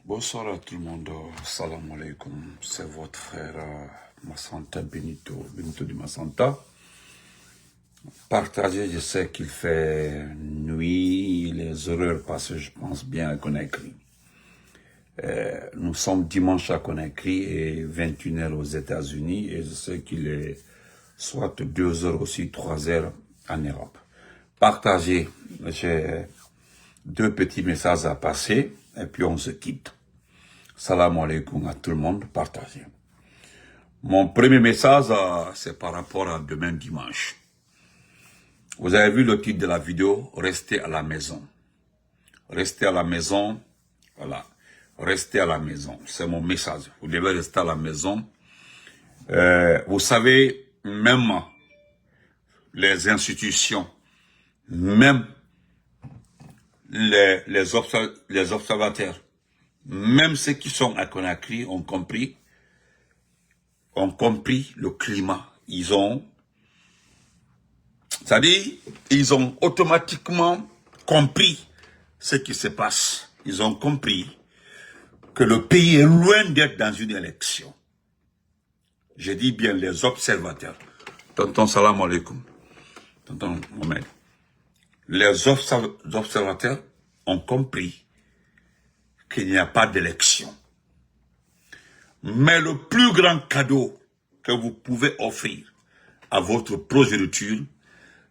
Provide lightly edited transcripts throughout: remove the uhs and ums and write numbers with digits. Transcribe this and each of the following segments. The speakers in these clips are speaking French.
Bonsoir à tout le monde, salam alaikum, c'est votre frère Massanta Benito de Massanta. Partagez, je sais qu'il fait nuit, les erreurs passent, je pense bien à Conakry. Nous sommes dimanche à Conakry et 21h aux États-Unis et je sais qu'il est soit 2h aussi, 3h en Europe. Partagez, j'ai deux petits messages à passer et puis on se quitte. Salam alaikum à tout le monde, partagez. Mon premier message, c'est par rapport à demain dimanche. Vous avez vu le titre de la vidéo, restez à la maison. Restez à la maison, voilà. Restez à la maison, c'est mon message. Vous devez rester à la maison. Vous savez, même les institutions, même les observateurs, même ceux qui sont à Conakry ont compris le climat. C'est-à-dire, ils ont automatiquement compris ce qui se passe. Ils ont compris que le pays est loin d'être dans une élection. Je dis bien les observateurs. Tonton salam alaikum. Tonton Mohamed. Les observateurs ont compris qu'il n'y a pas d'élection. Mais le plus grand cadeau que vous pouvez offrir à votre progéniture,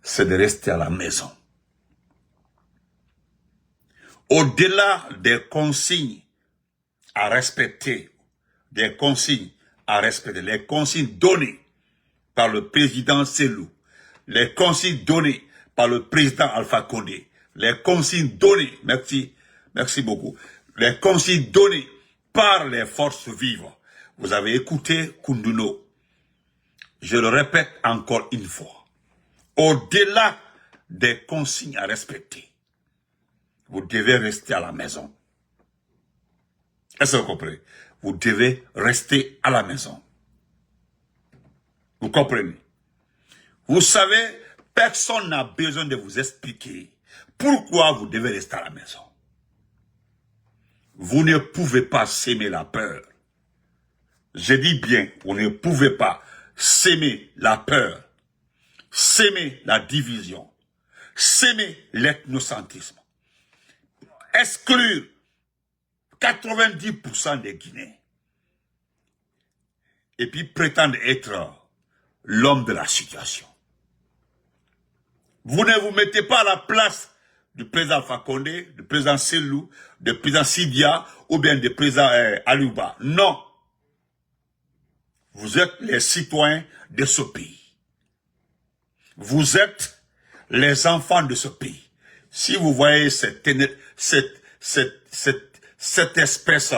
c'est de rester à la maison. Au-delà des consignes à respecter, les consignes données par le président Selou, les consignes données par le président Alpha Condé, les consignes données, merci beaucoup, les consignes données par les forces vives. Vous avez écouté Kunduno. Je le répète encore une fois. Au-delà des consignes à respecter, vous devez rester à la maison. Est-ce que vous comprenez? Vous devez rester à la maison. Vous comprenez? Vous savez, personne n'a besoin de vous expliquer pourquoi vous devez rester à la maison. Vous ne pouvez pas s'aimer la peur. Je dis bien, vous ne pouvez pas s'aimer la peur, s'aimer la division, s'aimer l'ethnocentrisme, exclure 90% des Guinéens et puis prétendre être l'homme de la situation. Vous ne vous mettez pas à la place du président Alpha Condé, du président Selou, du président Sidia ou bien du président Alouba. Non. Vous êtes les citoyens de ce pays. Vous êtes les enfants de ce pays. Si vous voyez cette espèce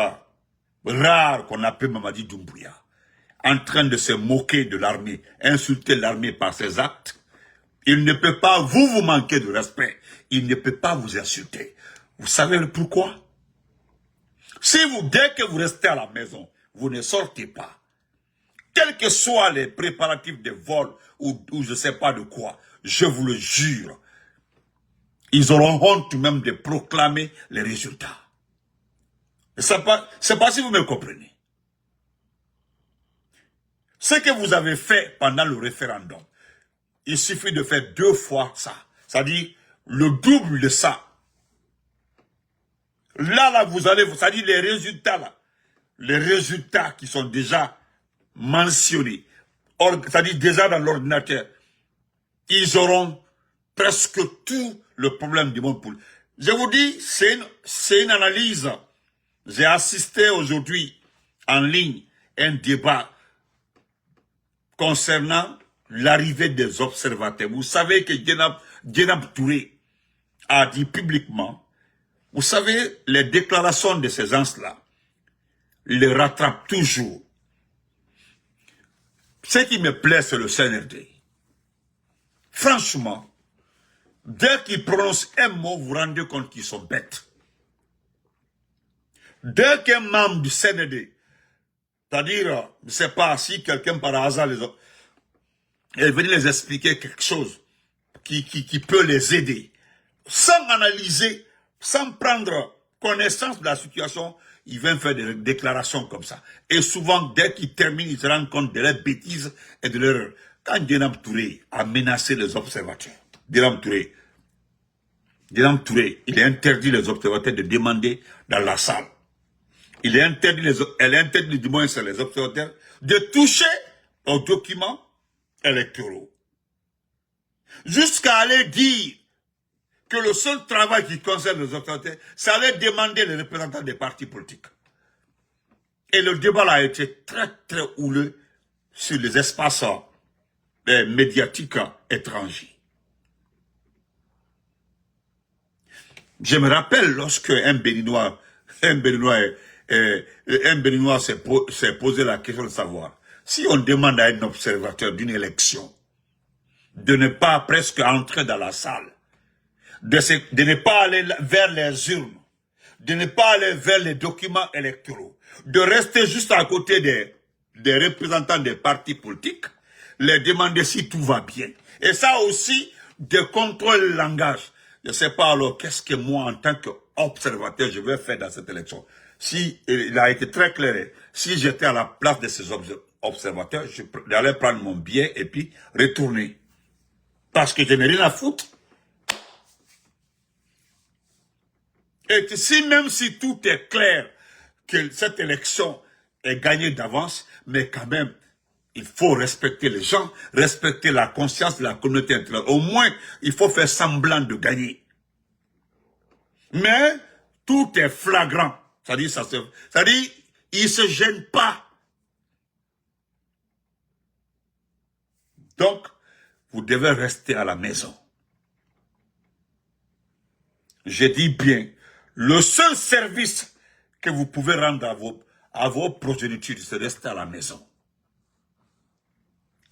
rare qu'on appelle Mamadi Doumbouya, en train de se moquer de l'armée, insulter l'armée par ses actes, il ne peut pas vous manquer de respect. Il ne peut pas vous insulter. Vous savez pourquoi? Dès que vous restez à la maison, vous ne sortez pas. Quels que soient les préparatifs de vol ou je ne sais pas de quoi, je vous le jure, ils auront honte même de proclamer les résultats. C'est pas si vous me comprenez. Ce que vous avez fait pendant le référendum, il suffit de faire 2 fois ça. C'est-à-dire le double de ça. Là, vous allez, c'est-à-dire les résultats qui sont déjà mentionnés, c'est-à-dire déjà dans l'ordinateur, ils auront presque tout le problème du monde. Je vous dis, c'est une analyse. J'ai assisté aujourd'hui en ligne à un débat concernant l'arrivée des observateurs. Vous savez que Djenab Touré a dit publiquement, vous savez, les déclarations de ces gens-là, les rattrapent toujours. Ce qui me plaît, c'est le CNRD. Franchement, dès qu'ils prononcent un mot, vous vous rendez compte qu'ils sont bêtes. Dès qu'un membre du CNRD, c'est-à-dire, je ne sais pas si quelqu'un par hasard est venu les expliquer quelque chose qui peut les aider, sans analyser, sans prendre connaissance de la situation, il vient faire des déclarations comme ça. Et souvent, dès qu'il termine, il se rend compte de leurs bêtises et de leurs erreurs. Quand Djenam Touré a menacé les observateurs, Djenam Touré, il a interdit les observateurs de demander dans la salle. Elle a interdit du moins sur les observateurs de toucher aux documents électoraux. Jusqu'à aller dire que le seul travail qui concerne les observateurs, ça allait demander les représentants des partis politiques. Et le débat là a été très très houleux sur les espaces médiatiques étrangers. Je me rappelle lorsque un Béninois s'est posé la question de savoir si on demande à un observateur d'une élection de ne pas presque entrer dans la salle, de ne pas aller vers les urnes, de ne pas aller vers les documents électoraux, de rester juste à côté des représentants des partis politiques, les demander si tout va bien. Et ça aussi, de contrôler le langage. Je ne sais pas alors qu'est-ce que moi, en tant qu'observateur, je vais faire dans cette élection. Si, il a été très clair, si j'étais à la place de ces observateurs, j'allais prendre mon billet et puis retourner. Parce que je n'ai rien à foutre. Et si même si tout est clair, que cette élection est gagnée d'avance, mais quand même, il faut respecter les gens, respecter la conscience de la communauté internationale. Au moins, il faut faire semblant de gagner. Mais tout est flagrant. C'est-à-dire, il ne se gêne pas. Donc, vous devez rester à la maison. Je dis bien, le seul service que vous pouvez rendre à vos progénitures, c'est de rester à la maison.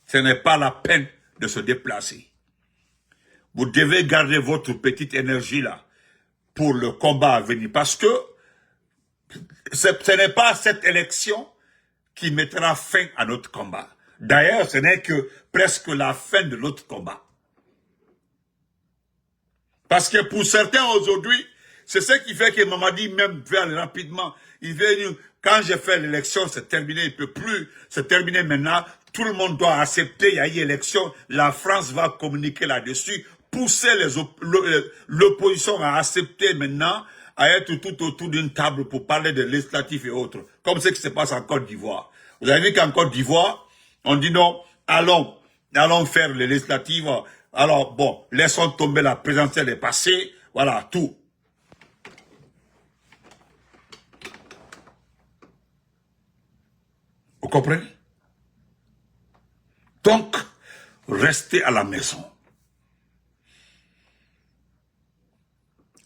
Ce n'est pas la peine de se déplacer. Vous devez garder votre petite énergie là pour le combat à venir. Parce que ce n'est pas cette élection qui mettra fin à notre combat. D'ailleurs, ce n'est que presque la fin de notre combat. Parce que pour certains aujourd'hui, c'est ce qui fait que Mamadi même veut aller rapidement. Il veut dire, quand j'ai fait l'élection, c'est terminé, il ne peut plus, c'est terminé maintenant. Tout le monde doit accepter, il y a eu élection, la France va communiquer là-dessus, pousser l'opposition à accepter maintenant, à être tout autour d'une table pour parler de législatifs et autres, comme ce qui se passe en Côte d'Ivoire. Vous avez vu qu'en Côte d'Ivoire, on dit non, allons faire les législatives, alors bon, laissons tomber la présidentielle est passée, voilà, tout. Vous comprenez? Donc, restez à la maison.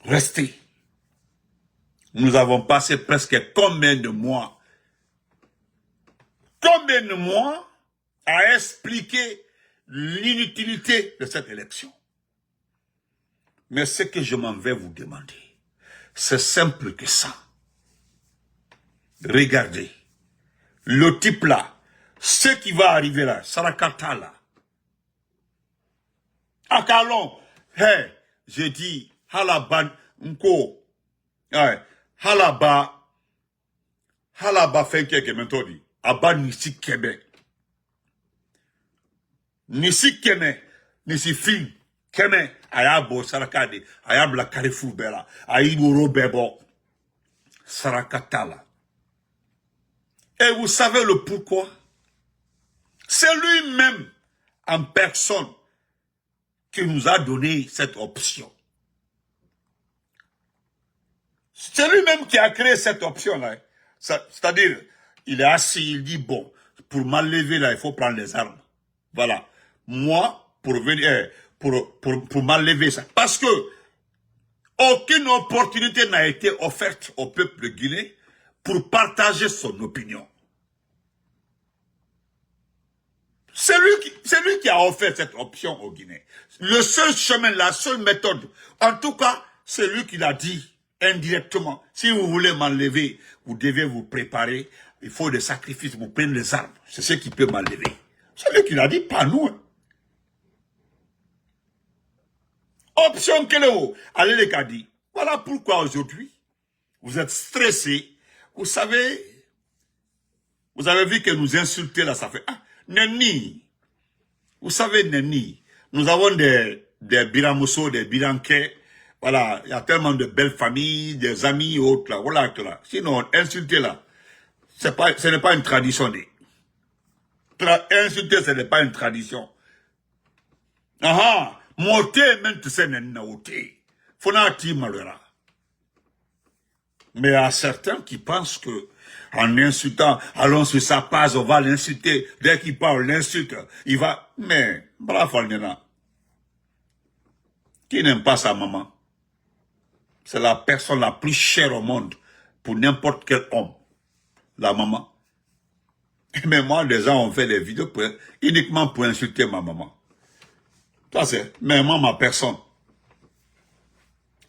Restez. Nous avons passé presque combien de mois à expliquer l'inutilité de cette élection. Mais ce que je m'en vais vous demander, c'est simple que ça. Regardez, le type là, ce qui va arriver là, Sarakata là, Akalon, hey, j'ai dit, Halaban, Nko, Halaba fait quelque méthode, Abba Nisi Québec. Nisi Keme, Nisi Fin, Keme, Ayabo Sarakade, Ayabla Carrefour Bella, Aïbo Bebo, Sarakata là. Et vous savez le pourquoi? C'est lui-même, en personne, qui nous a donné cette option. C'est lui-même qui a créé cette option-là. C'est-à-dire, il est assis, il dit, bon, pour m'enlever là, il faut prendre les armes. Voilà. Moi, pour venir, pour m'enlever ça. Parce que, aucune opportunité n'a été offerte au peuple guinéen pour partager son opinion. C'est lui qui a offert cette option au Guinéens. Le seul chemin, la seule méthode, en tout cas, c'est lui qui l'a dit indirectement. Si vous voulez m'enlever, vous devez vous préparer. Il faut des sacrifices, vous prenez les armes. C'est ce qui peut m'enlever. C'est lui qui l'a dit, pas nous. Hein. Option que le haut. Allez les gars dit. Voilà pourquoi aujourd'hui, vous êtes stressés, vous savez, vous avez vu que nous insulter là, ça fait... Ah, Nenni, vous savez Nenni, nous avons des Biramoso, des Biranké, voilà, il y a tellement de belles familles, des amis et autres là, voilà, là. Sinon, insulter là, ce n'est pas une tradition. Insulter, ce n'est pas une tradition. Ah, monter, même tu sais, Nenna, faut n'a malheureusement. Mais il y a certains qui pensent que, en insultant, allons sur sa page, on va l'insulter. Dès qu'il parle, l'insulte, il va... Mais, bravo, Alnena. Qui n'aime pas sa maman? C'est la personne la plus chère au monde pour n'importe quel homme. La maman. Mais moi, les gens ont fait des vidéos uniquement pour insulter ma maman. Ça, c'est maman, ma personne.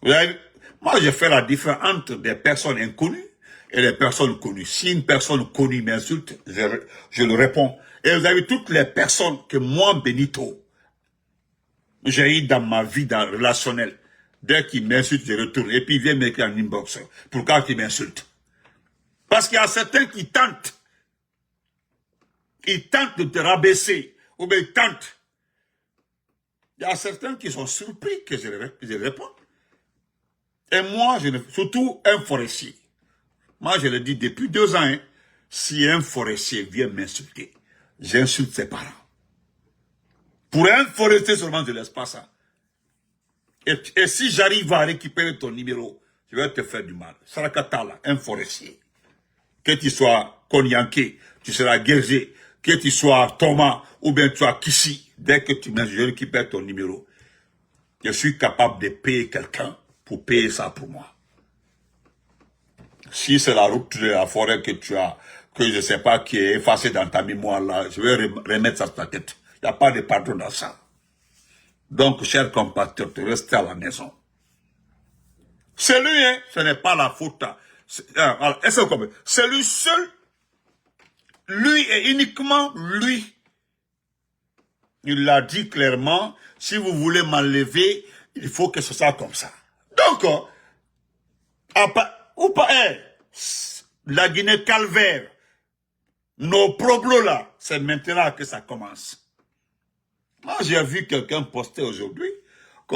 Vous avez... Moi, je fais la différence entre des personnes inconnues et des personnes connues. Si une personne connue m'insulte, je le réponds. Et vous avez toutes les personnes que moi, Benito, j'ai eu dans ma vie relationnelle. Dès qu'il m'insulte, je retourne. Et puis il vient m'écrire en inbox. Pourquoi il m'insulte? Parce qu'il y a certains qui tentent. Ils tentent de te rabaisser. Ou bien ils tentent. Il y a certains qui sont surpris que je réponde. Et moi, surtout un forestier. Moi, je le dis depuis 2 ans, hein, si un forestier vient m'insulter, j'insulte ses parents. Pour un forestier seulement, je ne laisse pas ça. Et si j'arrive à récupérer ton numéro, je vais te faire du mal. Sarakatala, un forestier. Que tu sois Konyanké, tu seras Guergé, que tu sois Thomas, ou bien tu sois Kissi, dès que tu m'insultes, je récupère ton numéro. Je suis capable de payer quelqu'un pour payer ça pour moi. Si c'est la route de la forêt que tu as, que je ne sais pas, qui est effacée dans ta mémoire là, je vais remettre ça sur ta tête. Il n'y a pas de pardon dans ça. Donc, chers compatriotes, restez à la maison. C'est lui, hein, ce n'est pas la faute. C'est lui seul, lui et uniquement lui. Il l'a dit clairement, si vous voulez m'enlever, il faut que ce soit comme ça. Donc, la Guinée calvaire, nos problèmes là, c'est maintenant que ça commence. Moi, j'ai vu quelqu'un poster aujourd'hui que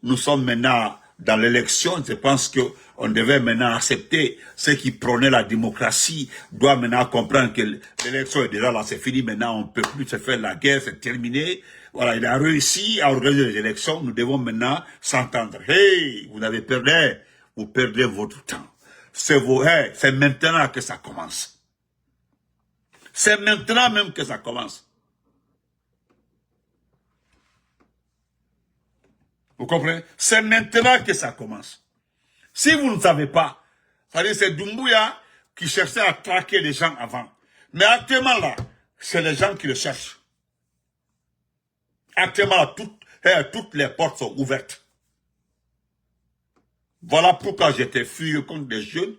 nous sommes maintenant dans l'élection. Je pense qu'on devait maintenant accepter ceux qui prônaient la démocratie, doivent maintenant comprendre que l'élection est déjà là, c'est fini. Maintenant, on ne peut plus se faire la guerre, c'est terminé. Voilà, il a réussi à organiser les élections. Nous devons maintenant s'entendre. Hey, vous avez perdu, vous perdez votre temps. C'est maintenant que ça commence. C'est maintenant même que ça commence. Vous comprenez? C'est maintenant que ça commence. Si vous ne savez pas, c'est Doumbouya qui cherchait à traquer les gens avant. Mais actuellement là, c'est les gens qui le cherchent. Actuellement là, toutes les portes sont ouvertes. Voilà pourquoi j'étais furieux contre des jeunes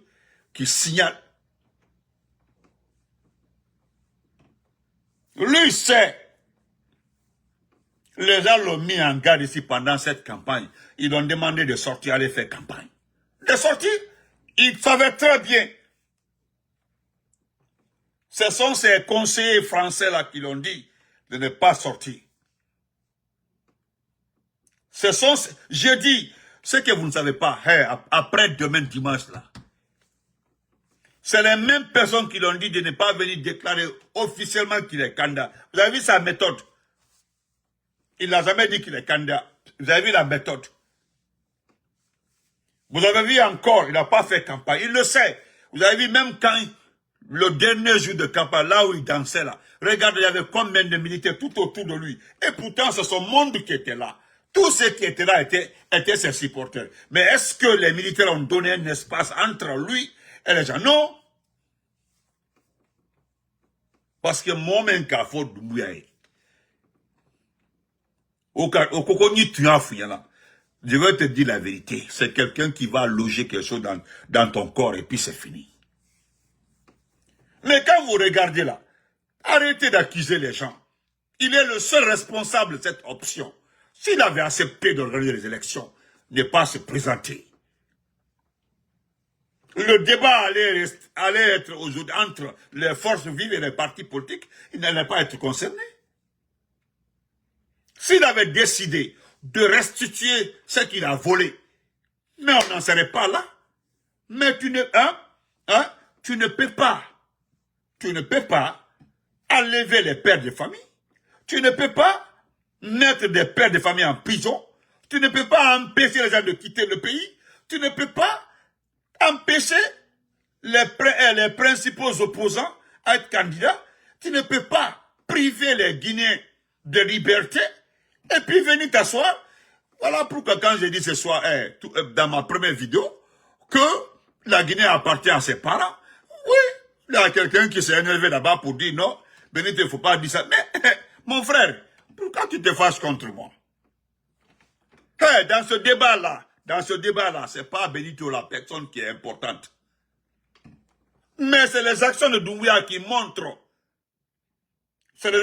qui signalent. Lui sait. Les gens l'ont mis en garde ici pendant cette campagne. Ils ont demandé de sortir, aller faire campagne. De sortir, ils savaient très bien. Ce sont ces conseillers français là qui l'ont dit de ne pas sortir. Ce sont, je dis, ce que vous ne savez pas, après demain dimanche là, c'est les mêmes personnes qui l'ont dit de ne pas venir déclarer officiellement qu'il est candidat. Vous avez vu sa méthode? Il n'a jamais dit qu'il est candidat. Vous avez vu la méthode? Vous avez vu encore, il n'a pas fait campagne. Il le sait. Vous avez vu même quand, le dernier jour de campagne, là où il dansait là, regardez, il y avait combien de militaires tout autour de lui. Et pourtant, c'est son monde qui était là. Tous ceux qui étaient là étaient ses supporters. Mais est-ce que les militaires ont donné un espace entre lui et les gens? Non. Parce que moi-même, quand il faut Doumbouya, je vais te dire la vérité. C'est quelqu'un qui va loger quelque chose dans ton corps et puis c'est fini. Mais quand vous regardez là, arrêtez d'accuser les gens. Il est le seul responsable de cette option. S'il avait accepté d'organiser les élections, ne pas se présenter. Le débat allait être aujourd'hui entre les forces vives et les partis politiques. Il n'allait pas être concerné. S'il avait décidé de restituer ce qu'il a volé, mais on n'en serait pas là. Mais tu ne peux pas enlever les pères de famille. Tu ne peux pas mettre des pères de famille en prison. Tu ne peux pas empêcher les gens de quitter le pays. Tu ne peux pas empêcher les principaux opposants à être candidats. Tu ne peux pas priver les Guinéens de liberté et puis venir t'asseoir. Voilà pourquoi quand j'ai dit ce soir, dans ma première vidéo, que la Guinée appartient à ses parents, oui, il y a quelqu'un qui s'est énervé là-bas pour dire non, Benito, il ne faut pas dire ça. Mais, mon frère, pourquoi tu te fâches contre moi? Dans ce débat-là, c'est pas Benito la personne qui est importante. Mais c'est les actions de Doumbouya qui montrent. C'est les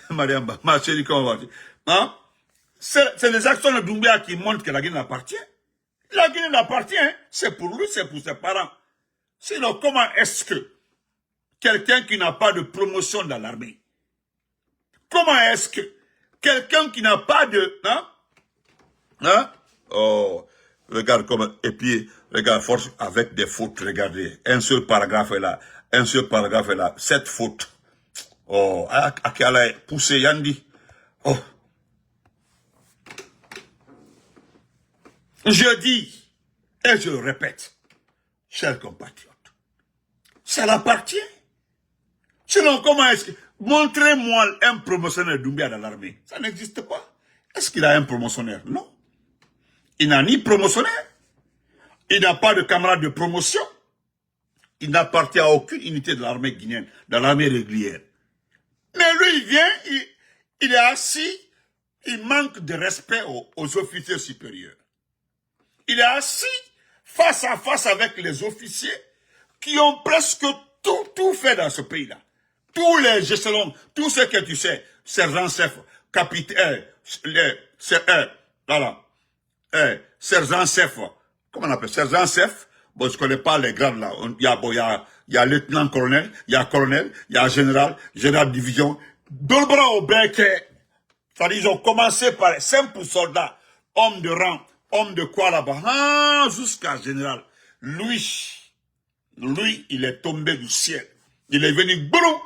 Mariamba, ma chérie, comment va-t-il? Hein? C'est les actions de Doumbouya qui montrent que la Guinée appartient. La Guinée appartient, c'est pour lui, c'est pour ses parents. Sinon, comment est-ce que quelqu'un qui n'a pas de promotion dans l'armée, comment est-ce que quelqu'un qui n'a pas de... Oh, regarde comment... Et puis, regarde, force avec des fautes, regardez. Un seul paragraphe est là. Cette faute. Oh, à qui elle a poussé, Yandi. Oh. Je dis, et je le répète, chers compatriotes, ça l'appartient. Sinon, comment est-ce que... Montrez-moi un promotionnaire Doumbouya dans l'armée. Ça n'existe pas. Est-ce qu'il a un promotionnaire? Non. Il n'a ni promotionnaire. Il n'a pas de camarade de promotion. Il n'appartient à aucune unité de l'armée guinéenne, de l'armée régulière. Mais lui, il vient, il est assis, il manque de respect aux officiers supérieurs. Il est assis face à face avec les officiers qui ont presque tout fait dans ce pays-là. Tous les échelons, tout ce que tu sais, sergent-chef, capitaine, sergent-chef, comment on appelle, sergent-chef, bon, je connais pas les grades là, il y a lieutenant-colonel, il y a colonel, il y a général de division, Dolbra au bec, c'est-à-dire ils ont commencé par les simples soldats, hommes de rang, hommes de quoi là-bas, jusqu'à général. Lui, il est tombé du ciel. Il est venu, boum,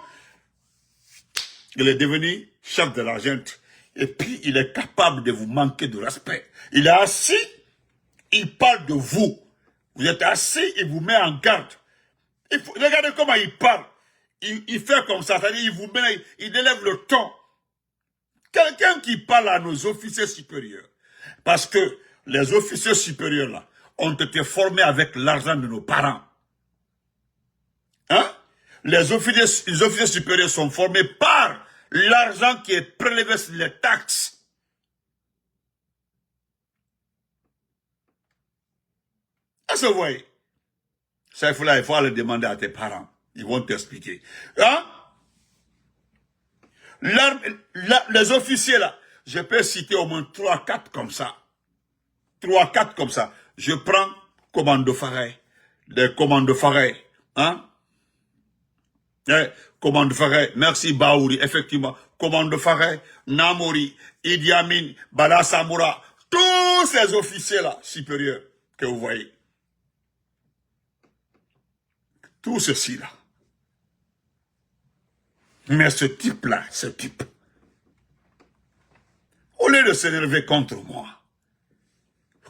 il est devenu chef de la gente. Et puis, il est capable de vous manquer de respect. Il est assis, il parle de vous. Vous êtes assis, il vous met en garde. Regardez comment il parle. Il fait comme ça, c'est-à-dire il élève le ton. Quelqu'un qui parle à nos officiers supérieurs. Parce que les officiers supérieurs, là, ont été formés avec l'argent de nos parents. Hein? Les officiers supérieurs sont formés par l'argent qui est prélevé sur les taxes. Est-ce que vous voyez? Ça, il faut aller demander à tes parents. Ils vont t'expliquer. Hein? Les officiers, là, je peux citer au moins 3-4 comme ça. 3-4 comme ça. Je prends commando Faray. Les commandos Faray. Hein? Commando Faray. Merci Baouri. Effectivement. Commando Faray. Namori. Idi Amin. Bala Samoura. Tous ces officiers-là, supérieurs, que vous voyez. Tout ceci-là. Mais ce type-là, au lieu de s'énerver contre moi,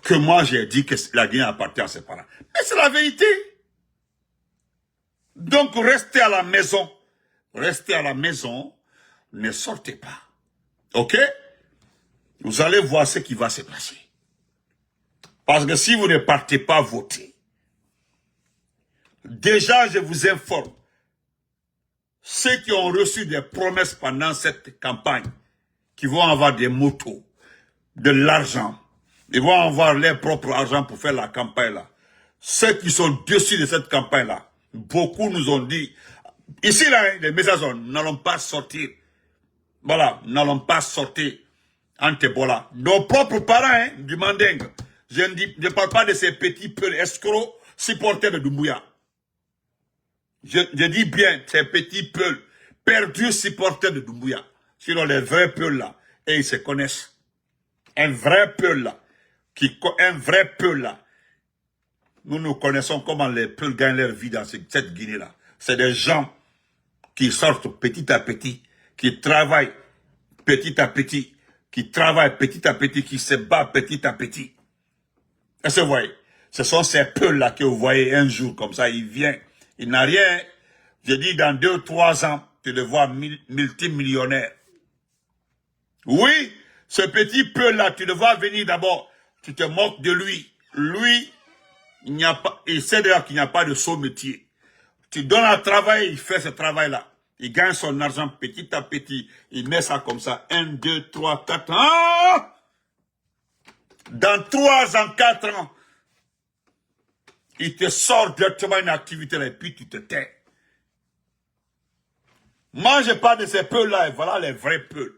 que moi j'ai dit que la Guinée appartient à ses parents. Mais c'est la vérité. Donc restez à la maison. Restez à la maison. Ne sortez pas. Ok? Vous allez voir ce qui va se passer. Parce que si vous ne partez pas voter, déjà je vous informe, ceux qui ont reçu des promesses pendant cette campagne, qui vont avoir des motos, de l'argent, ils vont avoir leur propre argent pour faire la campagne là. Ceux qui sont dessus de cette campagne là, beaucoup nous ont dit, ici là, les messages, nous n'allons pas sortir. Voilà, nous n'allons pas sortir en Tebola. Nos propres parents, du Manding. Je ne parle pas de ces petits peu escrocs supporters de Doumbouya. Je dis bien, ces petits peuls, perdus supporters de Doumbouya. Sinon, les vrais peuls là, et ils se connaissent. Un vrai peul là, nous nous connaissons comment les peuls gagnent leur vie dans cette Guinée-là. C'est des gens qui sortent petit à petit, qui travaillent petit à petit, qui se battent petit à petit. Est-ce que vous voyez? Ce sont ces peuls-là que vous voyez un jour comme ça, il vient, il n'a rien. Je dis dans 2-3 ans, tu le vois multimillionnaire. Oui, ce petit peul-là, tu le vois venir d'abord, tu te moques de lui. Lui, il sait déjà qu'il n'y a pas de saut métier. Tu donnes un travail, il fait ce travail-là. Il gagne son argent petit à petit. Il met ça comme ça. 1, 2, 3, 4 ans. Dans 3 ans, 4 ans, il te sort directement une activité là et puis tu te tais. Moi, je parle de ces peuls-là et voilà les vrais peuls.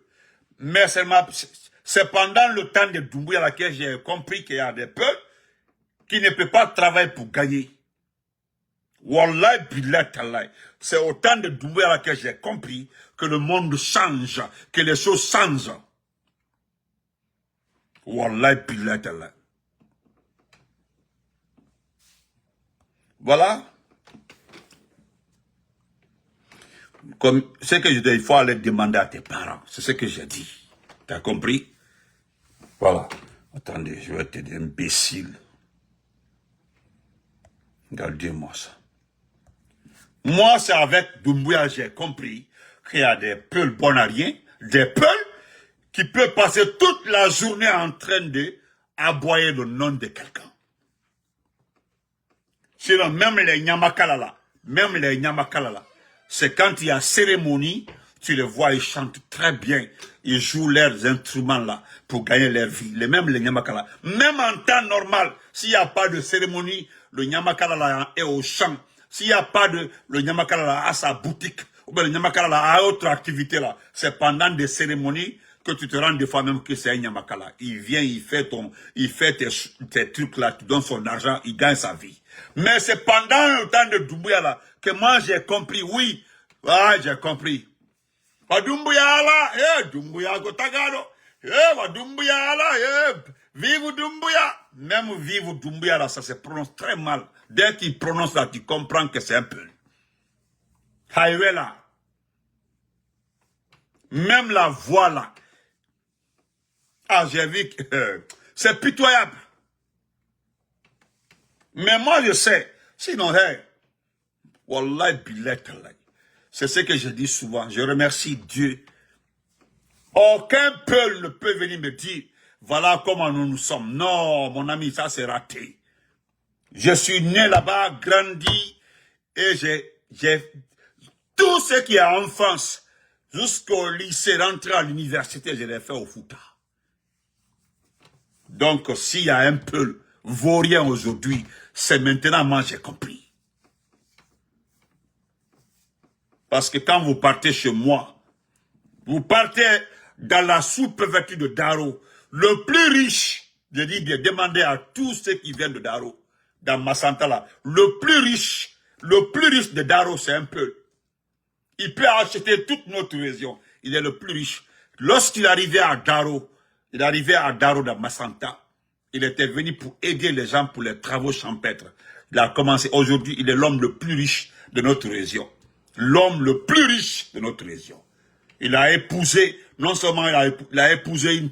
Mais c'est pendant le temps de Doumbouya là que j'ai compris qu'il y a des peuls qui ne peuvent pas travailler pour gagner. Wallahi billahi tallahi. C'est au temps de Doumbouya là que j'ai compris que le monde change, que les choses changent. Wallahi billahi tallahi. Voilà. Comme ce que je dis, il faut aller demander à tes parents. C'est ce que j'ai dit. T'as compris? Voilà. Attendez, je vais te dire, imbécile. Regardez-moi ça. Moi, c'est avec Doumbouya, j'ai compris qu'il y a des peuls bon à rien, des peuls qui peuvent passer toute la journée en train de aboyer le nom de quelqu'un. Sinon, même les Nyamakala là, c'est quand il y a cérémonie, tu les vois, ils chantent très bien. Ils jouent leurs instruments là pour gagner leur vie. Même les Nyamakala. Même en temps normal, s'il n'y a pas de cérémonie, le Nyamakala là est au chant. S'il n'y a pas de, le Nyamakala là a sa boutique, ou bien le Nyamakala là a autre activité là, c'est pendant des cérémonies que tu te rends des fois même que c'est un Nyamakala. Il vient, il fait tes trucs là, tu donnes son argent, il gagne sa vie. Mais c'est pendant le temps de Doumbouya là, que moi j'ai compris, oui, j'ai compris. Wa Doumbouya là, Doumbouya Gotagado, wa Doumbouya là, vive Doumbouya. Même vive Doumbouya là, ça se prononce très mal. Dès qu'il prononce là, tu comprends que c'est un peu. Highway là. Même la voix là. Ah, j'ai vu que c'est pitoyable. Mais moi je sais, sinon, Wallahi billahi tallahi. C'est ce que je dis souvent. Je remercie Dieu. Aucun peuple ne peut venir me dire, voilà comment nous sommes. Non, mon ami, ça c'est raté. Je suis né là-bas, grandi, et j'ai tout ce qui est enfance, jusqu'au lycée, rentré à l'université, je l'ai fait au Fouta. Donc, s'il y a un peuple vaurien aujourd'hui, c'est maintenant, moi j'ai compris. Parce que quand vous partez chez moi, vous partez dans la sous-préfecture de Daro, le plus riche, je dis bien, demandez à tous ceux qui viennent de Daro, dans Massanta là, le plus riche de Daro, c'est un peu. Il peut acheter toute notre région. Il est le plus riche. Lorsqu'il arrivait à Daro, dans Massanta, il était venu pour aider les gens pour les travaux champêtres. Il a commencé, aujourd'hui, il est l'homme le plus riche de notre région. L'homme le plus riche de notre région. Il a épousé, non seulement il a épousé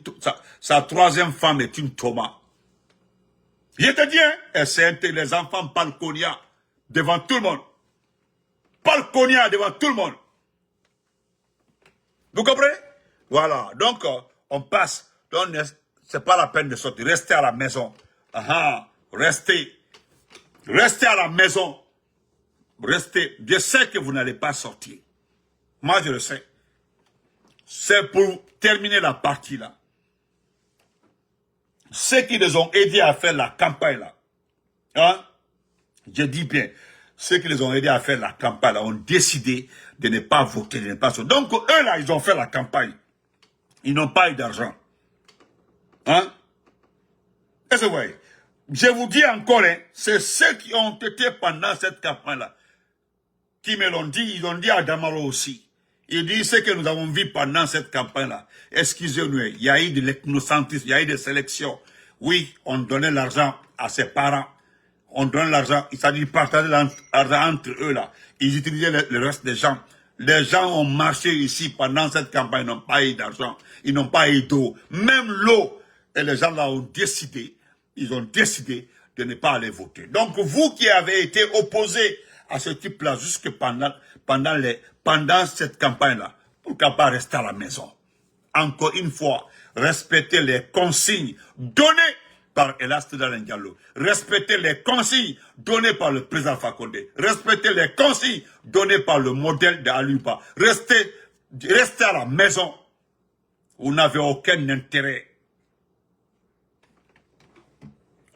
sa troisième femme est une Thomas. Je te dis, les enfants parlent Konya devant tout le monde. Parlent Konya devant tout le monde. Vous comprenez? Voilà. Donc, on passe. C'est pas la peine de sortir. Restez à la maison. Restez. Restez à la maison. Restez. Je sais que vous n'allez pas sortir. Moi, je le sais. C'est pour terminer la partie là. Ceux qui les ont aidés à faire la campagne là. Je dis bien. Ceux qui les ont aidés à faire la campagne là ont décidé de ne pas voter, de ne pas sortir. Donc, eux là, ils ont fait la campagne. Ils n'ont pas eu d'argent. Est-ce que vous voyez? Je vous dis encore, hein, c'est ceux qui ont été pendant cette campagne-là, qui me l'ont dit, ils ont dit à Damaro aussi. Ils disent ce que nous avons vu pendant cette campagne-là. Excusez-nous, il y a eu de l'ethnocentrisme, il y a eu des sélections. Oui, on donnait l'argent à ses parents. On donne l'argent, il s'agit de partager l'argent entre eux là. Ils utilisaient le reste des gens. Les gens ont marché ici pendant cette campagne, ils n'ont pas eu d'argent, ils n'ont pas eu d'eau. Même l'eau, et les gens là ont décidé, ils ont décidé de ne pas aller voter. Donc vous qui avez été opposés à ce type-là jusque pendant cette campagne-là, pourquoi pas rester à la maison? Encore une fois, respectez les consignes données par Elas Tidjane Diallo. Respectez les consignes données par le président Fakonde. Respectez les consignes données par le modèle de Alupa. Restez à la maison. Vous n'avez aucun intérêt.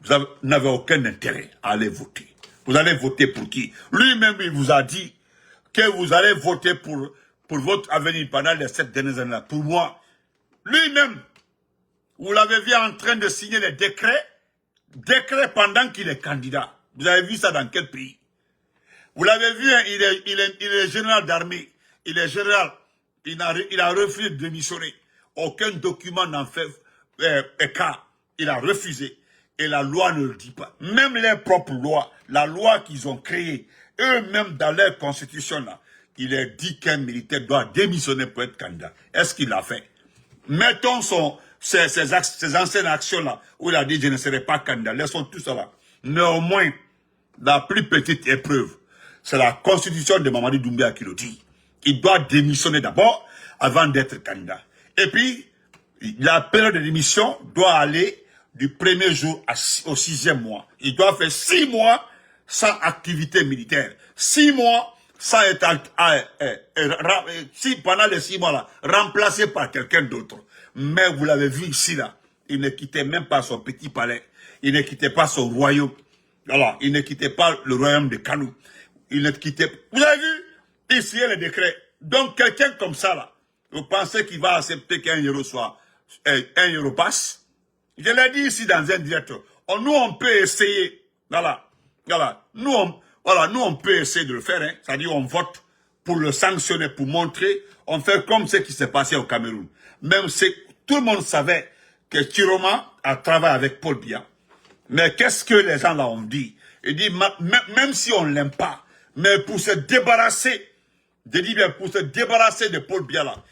Vous n'avez aucun intérêt à aller voter. Vous allez voter pour qui? Lui-même, il vous a dit que vous allez voter pour votre avenir pendant les 7 dernières années. Pour moi, lui-même, vous l'avez vu en train de signer les décrets pendant qu'il est candidat. Vous avez vu ça dans quel pays? Vous l'avez vu, hein, il est général d'armée. Il est général. Il a refusé de démissionner. Aucun document n'en fait cas. Il a refusé. Et la loi ne le dit pas. Même leur propre loi, la loi qu'ils ont créée, eux-mêmes dans leur constitution, là, il est dit qu'un militaire doit démissionner pour être candidat. Est-ce qu'il l'a fait? Mettons ces anciennes actions-là, où il a dit je ne serai pas candidat. Laissons tout ça là. Néanmoins, la plus petite épreuve, c'est la constitution de Mamadi Doumbouya qui le dit. Il doit démissionner d'abord avant d'être candidat. Et puis, la période de démission doit aller du premier jour au 6e mois. Il doit faire 6 mois sans activité militaire. 6 mois sans être, pendant les 6 mois là, remplacé par quelqu'un d'autre. Mais vous l'avez vu ici là, il ne quittait même pas son petit palais. Il ne quittait pas son royaume. Voilà, il ne quittait pas le royaume de Kanou. Il ne quittait. Vous avez vu? Ici, il y a le décret. Donc, quelqu'un comme ça, là, vous pensez qu'il va accepter qu'un euro soit, 1 euro passe? Je l'ai dit ici dans un direct. Nous, on peut essayer. Voilà. Nous, on peut essayer de le faire, hein. C'est-à-dire, on vote pour le sanctionner, pour montrer. On fait comme ce qui s'est passé au Cameroun. Même si tout le monde savait que Chiroma a travaillé avec Paul Biya. Mais qu'est-ce que les gens là ont dit? Ils disent, même si on ne l'aime pas, mais pour se débarrasser, je dis bien, pour se débarrasser de Paul Biya là,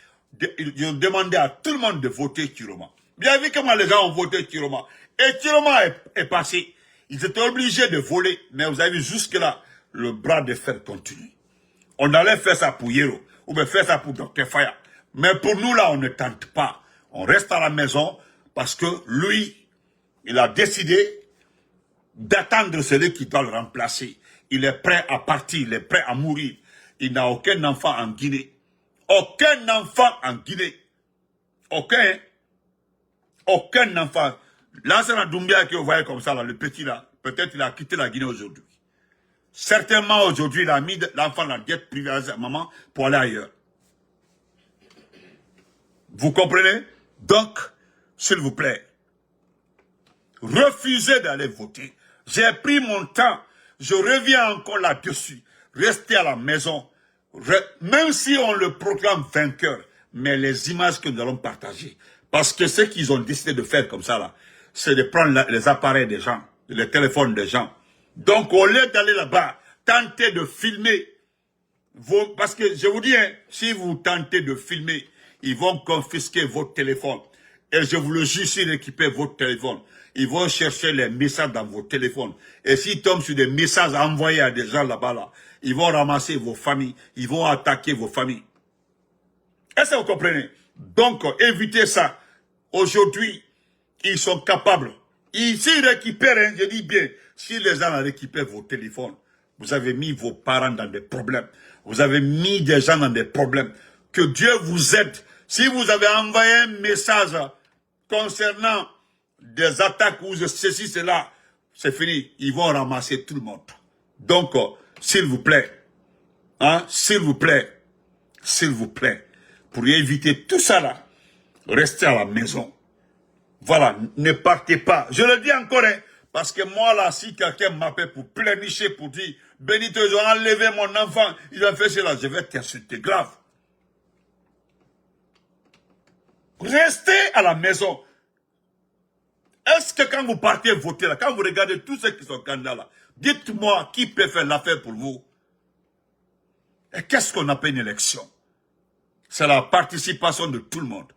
ils ont demandé à tout le monde de voter Chiroma. Vous avez vu comment les gens ont voté Chiroma. Et Chiroma est passé. Ils étaient obligés de voler, mais vous avez vu jusque-là, le bras de fer continue. On allait faire ça pour Yero, ou bien faire ça pour Dr. Faya. Mais pour nous là, on ne tente pas. On reste à la maison, parce que lui, il a décidé d'attendre celui qui doit le remplacer. Il est prêt à partir, il est prêt à mourir. Il n'a aucun enfant en Guinée. Aucun enfant en Guinée. Aucun enfant. L'ancien Doumbouya que vous voyez comme ça, là, le petit là, peut-être il a quitté la Guinée aujourd'hui. Certainement aujourd'hui, il a mis l'enfant dans la diète privée à sa maman pour aller ailleurs. Vous comprenez? Donc, s'il vous plaît, refusez d'aller voter. J'ai pris mon temps. Je reviens encore là-dessus. Restez à la maison. Même si on le proclame vainqueur, mais les images que nous allons partager. Parce que ce qu'ils ont décidé de faire comme ça, là, c'est de prendre les appareils des gens, les téléphones des gens. Donc, au lieu d'aller là-bas, tenter de filmer. Parce que je vous dis, hein, si vous tentez de filmer, ils vont confisquer votre téléphone. Et je vous le jure, s'ils récupèrent votre téléphone, ils vont chercher les messages dans vos téléphones. Et s'ils tombent sur des messages envoyés à des gens là-bas, là, ils vont ramasser vos familles. Ils vont attaquer vos familles. Est-ce que vous comprenez? Donc, évitez ça. Aujourd'hui, ils sont capables. S'ils récupèrent, hein, je dis bien, si les gens récupèrent vos téléphones, vous avez mis vos parents dans des problèmes. Vous avez mis des gens dans des problèmes. Que Dieu vous aide. Si vous avez envoyé un message concernant des attaques ou ceci, cela, c'est fini. Ils vont ramasser tout le monde. Donc, s'il vous plaît, hein, s'il vous plaît, pour éviter tout ça là, restez à la maison. Voilà, ne partez pas. Je le dis encore, hein, Parce que moi, là, si quelqu'un m'appelle pour plénicher, pour dire, Benito, ils ont enlevé mon enfant, ils ont fait cela, je vais t'insulter grave. Restez à la maison. Est-ce que quand vous partez voter là, quand vous regardez tous ceux qui sont candidats là, dites-moi qui peut faire l'affaire pour vous? Et qu'est-ce qu'on appelle une élection? C'est la participation de tout le monde.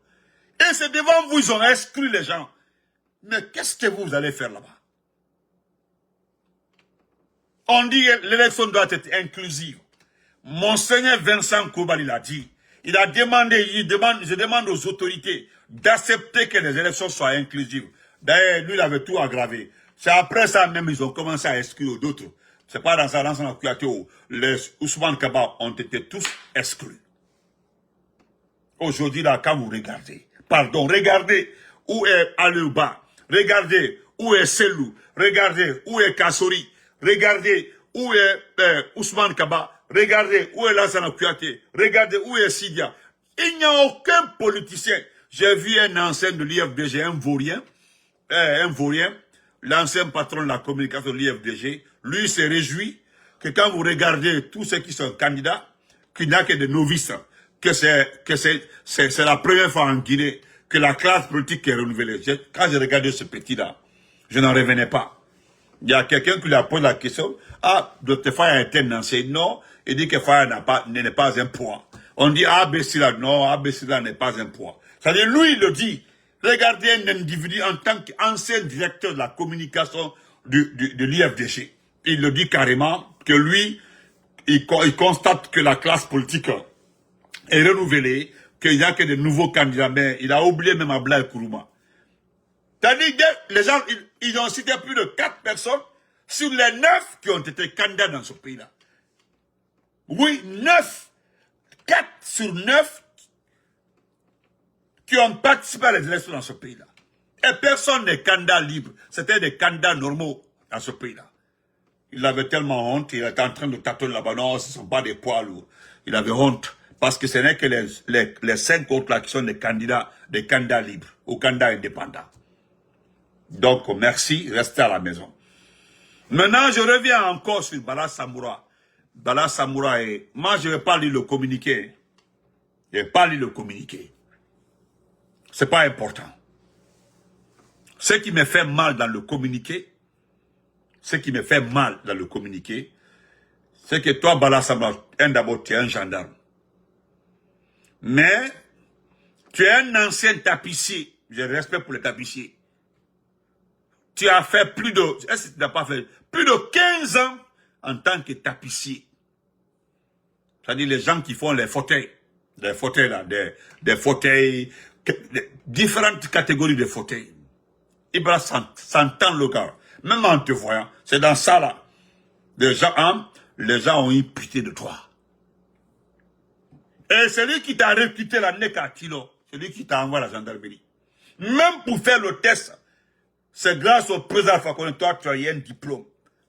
Et c'est devant vous, ils ont exclu les gens. Mais qu'est-ce que vous allez faire là-bas? On dit que l'élection doit être inclusive. Monseigneur Vincent Koubali l'a dit. Il a demandé, je demande aux autorités d'accepter que les élections soient inclusives. D'ailleurs, lui, il avait tout aggravé. C'est après ça même, ils ont commencé à exclure d'autres. C'est pas dans sa où les Ousmane Kaba ont été tous exclus. Aujourd'hui, là, quand vous regardez, regardez où est Alouba, regardez où est Selou, regardez où est Kassori, regardez où est Ousmane Kaba, regardez où est Lassana Kouyaté, regardez où est Sidia. Il n'y a aucun politicien. J'ai vu un ancien de l'IFDG, un vaurien, l'ancien patron de la communication de l'IFDG, lui s'est réjoui que quand vous regardez tous ceux qui sont candidats, qu'il n'y a que des novices, que c'est la première fois en Guinée que la classe politique est renouvelée. Quand j'ai regardé ce petit-là, je n'en revenais pas. Il y a quelqu'un qui lui a posé la question, ah, Dr. Faye est un ancien. Non, il dit que Faye n'est pas un poids. On dit, ah, Bessila, non, ah, Bessila n'est pas un poids. C'est-à-dire, lui, il le dit. Regardez un individu en tant qu'ancien directeur de la communication de l'IFDG. Il le dit carrément que lui, il constate que la classe politique est renouvelée, qu'il n'y a que de nouveaux candidats, mais il a oublié même Ablaye Kourouma. C'est-à-dire que les gens, ils ont cité plus de 4 personnes sur les 9 qui ont été candidats dans ce pays-là. Oui, 9. 4 sur 9 qui ont participé à les élections dans ce pays-là. Et personne n'est candidat libre. C'était des candidats normaux dans ce pays-là. Il avait tellement honte, il était en train de tâtonner là-bas. Non, ce ne sont pas des poids lourds. Il avait honte. Parce que ce n'est que les 5 autres là qui sont des candidats libres ou candidats indépendants. Donc, merci, restez à la maison. Maintenant, je reviens encore sur Bala Samoura. Bala Samoura moi, je ne vais pas lire le communiqué. Je ne vais pas lire le communiqué. Ce n'est pas important. Ce qui me fait mal dans le communiqué, c'est que toi, Bala Samoura, d'abord, tu es un gendarme. Mais, tu es un ancien tapissier. J'ai respect pour les tapissiers. Tu as fait plus de 15 ans en tant que tapissier. C'est-à-dire les gens qui font les fauteuils. Des fauteuils là, des fauteuils, différentes catégories de fauteuils. Ibra s'entend le gars. Même en te voyant, c'est dans ça là. Les gens ont eu pitié de toi. Et celui qui t'a recruté la nec à Tilo, celui qui t'a envoyé à la gendarmerie. Même pour faire le test, c'est grâce au président Fakonde, toi tu as eu un diplôme.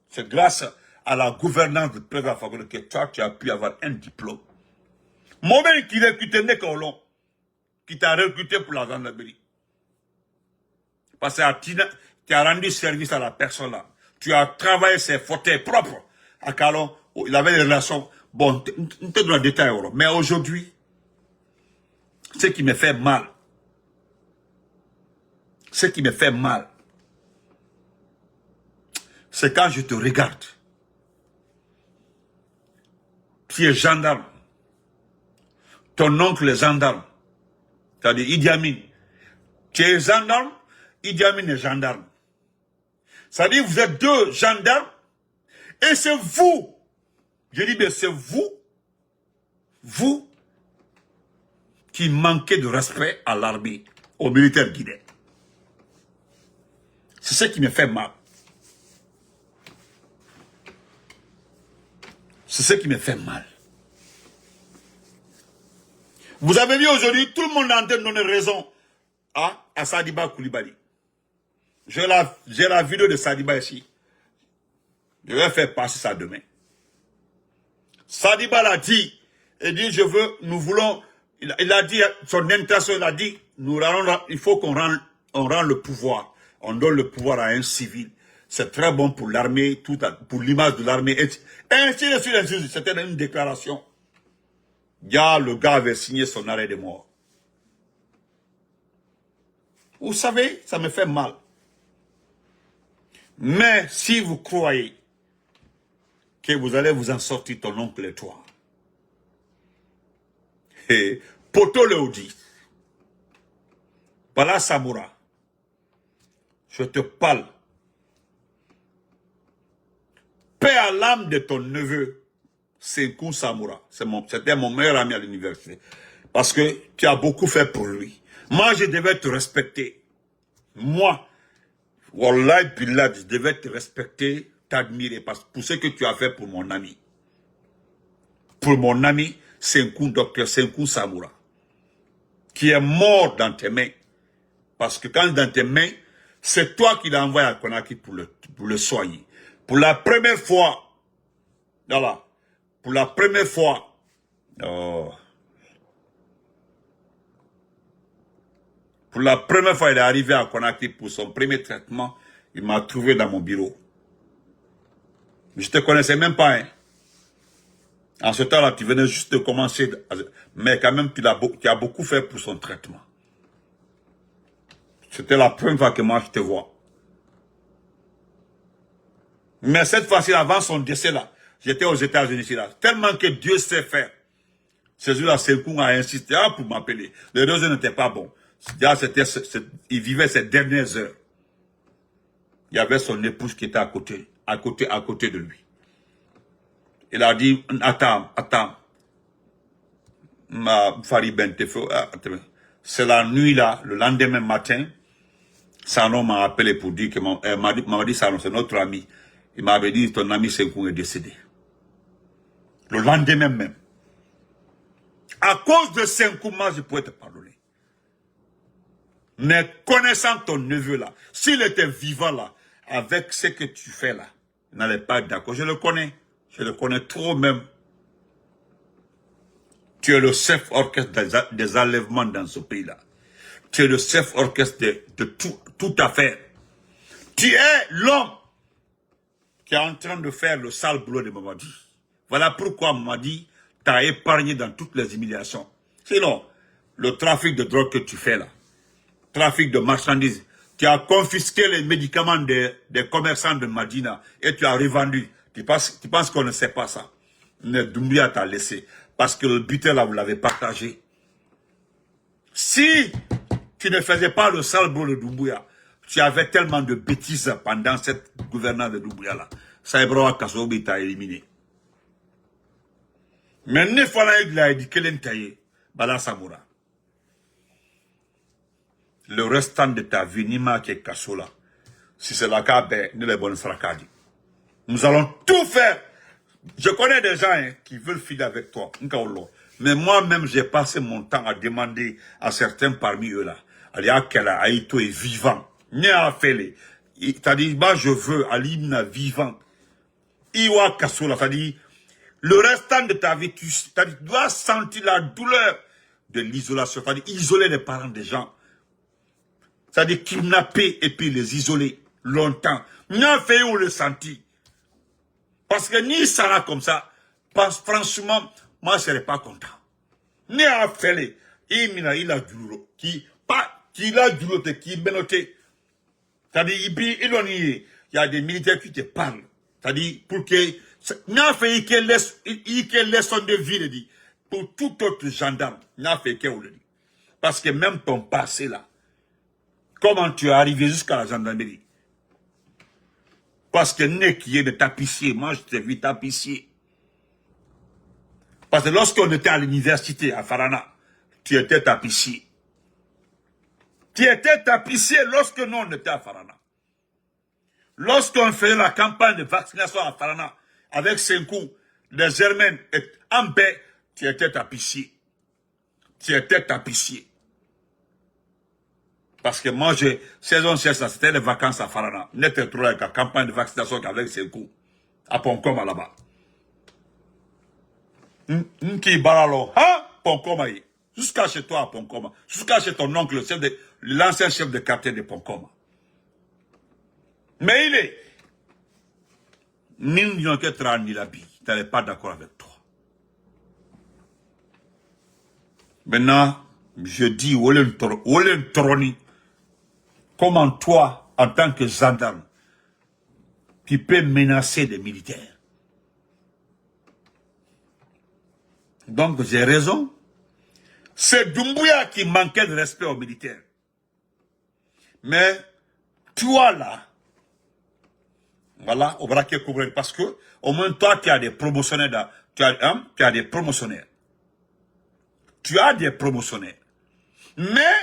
C'est grâce à la gouvernance du président Fakonde que toi tu as pu avoir un diplôme. Mon mec qui l'a recruté nec au long, qui t'a recruté pour la gendarmerie. Parce que tu as rendu service à la personne là. Tu as travaillé ses fauteuils propres. À Calon, il avait des relations. Bon, on te donne un détail. Mais aujourd'hui, ce qui me fait mal, c'est quand je te regarde. Tu es gendarme. Ton oncle est gendarme. C'est-à-dire Idi Amin. Tu es gendarme, Idi Amin est gendarme. C'est-à-dire vous êtes deux gendarmes et c'est vous. Je dis bien c'est vous qui manquez de respect à l'armée, aux militaires guinéens. C'est ce qui me fait mal. C'est ce qui me fait mal. Vous avez vu aujourd'hui, tout le monde est en train de donner raison à Sadiba Koulibaly. J'ai la vidéo de Sadiba ici. Je vais faire passer ça demain. Sadiba l'a dit. Nous voulons, il a dit, son intention, il a dit, il faut qu'on rende le pouvoir. On donne le pouvoir à un civil. c'est très bon pour l'armée, pour l'image de l'armée, et ainsi de suite, ainsi de suite. C'était une déclaration. Le gars avait signé son arrêt de mort. Vous savez, ça me fait mal. Mais si vous croyez que vous allez vous en sortir, ton oncle et toi, et Poto le dit, Bala Samoura, je te parle. Paix à l'âme de ton neveu, Senkou Samoura. C'était mon meilleur ami à l'université. Parce que tu as beaucoup fait pour lui. Moi, je devais te respecter. Moi, Wallahi Billah, je devais te respecter, t'admirer pour ce que tu as fait pour mon ami. Pour mon ami, docteur Senkou Samoura, qui est mort dans tes mains. Parce que quand dans tes mains, c'est toi qui l'as envoyé à Conakry pour le soigner. Pour la première fois, voilà, pour la première fois, pour la première fois, il est arrivé à Conakry pour son premier traitement. Il m'a trouvé dans mon bureau. Je te connaissais même pas, hein. En ce temps-là, tu venais juste de commencer, mais quand même, tu as beaucoup fait pour son traitement. C'était la première fois que moi je te vois. Mais cette fois-ci, avant son décès là, j'étais aux États-Unis là. Tellement que Dieu sait faire. Ce jour-là, Senkou a insisté pour m'appeler. Le réseau n'était pas bon. Il vivait ses dernières heures. Il y avait son épouse qui était à côté de lui. Il a dit, attends, Fari Bentefo, c'est la nuit là, le lendemain matin, Sano m'a appelé pour dire que m'a dit Sano, c'est notre ami. Il m'avait dit, ton ami Senkou est décédé. Le lendemain même. À cause de Senkou, moi, je pouvais te pardonner. Mais connaissant ton neveu là, s'il était vivant là, avec ce que tu fais là, il n'allait pas être d'accord. Je le connais trop même. Tu es le chef orchestre des enlèvements dans ce pays-là. Tu es le chef orchestre de toute affaire. Tu es l'homme qui est en train de faire le sale boulot de Mamadi. Voilà pourquoi Mamadi t'a épargné dans toutes les humiliations. Sinon, le trafic de drogue que tu fais là, trafic de marchandises, tu as confisqué les médicaments des commerçants de Madina et tu as revendu. Tu penses qu'on ne sait pas ça? Mais Doumbouya t'a laissé. Parce que le butin là, vous l'avez partagé. Si tu ne faisais pas le sale boulot de Doumbouya, tu avais tellement de bêtises pendant cette gouvernance de Doumbouya là. Saïbroa Kassobi t'a éliminé. Mais ne fallait il a dit que l'entaillé, Bala Samoura. Le restant de ta vie, Nima qui est Kassola. Si c'est la cas, ben, nous les bonnes fracades. Nous allons tout faire. Je connais des gens qui veulent filer avec toi. Mais moi-même, j'ai passé mon temps à demander à certains parmi eux là. Aïto est vivant. C'est-à-dire, moi je veux Alimna vivant. Iwa Kassola, c'est-à-dire, le restant de ta vie, tu dois sentir la douleur de l'isolation. C'est-à-dire, isoler les parents des gens. C'est-à-dire, kidnapper et puis les isoler longtemps. N'a fait où le sentir. Parce que ni ça là comme ça, franchement, moi je serais pas content. Ni à faire il a du lourd, qui a du lourd, qui est benoté. C'est-à-dire, il y a des militaires qui te parlent. C'est-à-dire, pour que, n'a fait qu'il laisse son de vie, dit, pour tout autre gendarme, n'a fait qu'il le dit. Parce que même ton passé là, comment tu es arrivé jusqu'à la gendarmerie? Parce que n'est qui est de tapissier, moi je t'ai vu tapissier. Parce que lorsqu'on était à l'université à Farana, tu étais tapissier. Tu étais tapissier lorsque nous on était à Farana. Lorsqu'on faisait la campagne de vaccination à Farana, avec Senkou, les Germains et en paix, tu étais tapissier. Tu étais tapissier. Parce que moi, saison 16, c'était les vacances à Farana. N'était trop avec la campagne de vaccination avec Senkou. À Ponkoma là-bas. Nki Balalo, hein? Ponkoma. Jusqu'à chez toi à Ponkoma. Jusqu'à chez ton oncle, l'ancien chef de quartier de Ponkoma. Mais ni Nyoketra ni Labi, tu n'es pas d'accord avec toi. Maintenant, je dis, Olen Troni, comment toi, en tant que gendarme, tu peux menacer des militaires? Donc, j'ai raison. C'est Doumbouya qui manquait de respect aux militaires. Mais, toi là, voilà, au braquet couvert, parce que, au moins toi, tu as des promotionnaires, tu as des promotionnaires. Tu as des promotionnaires. Mais,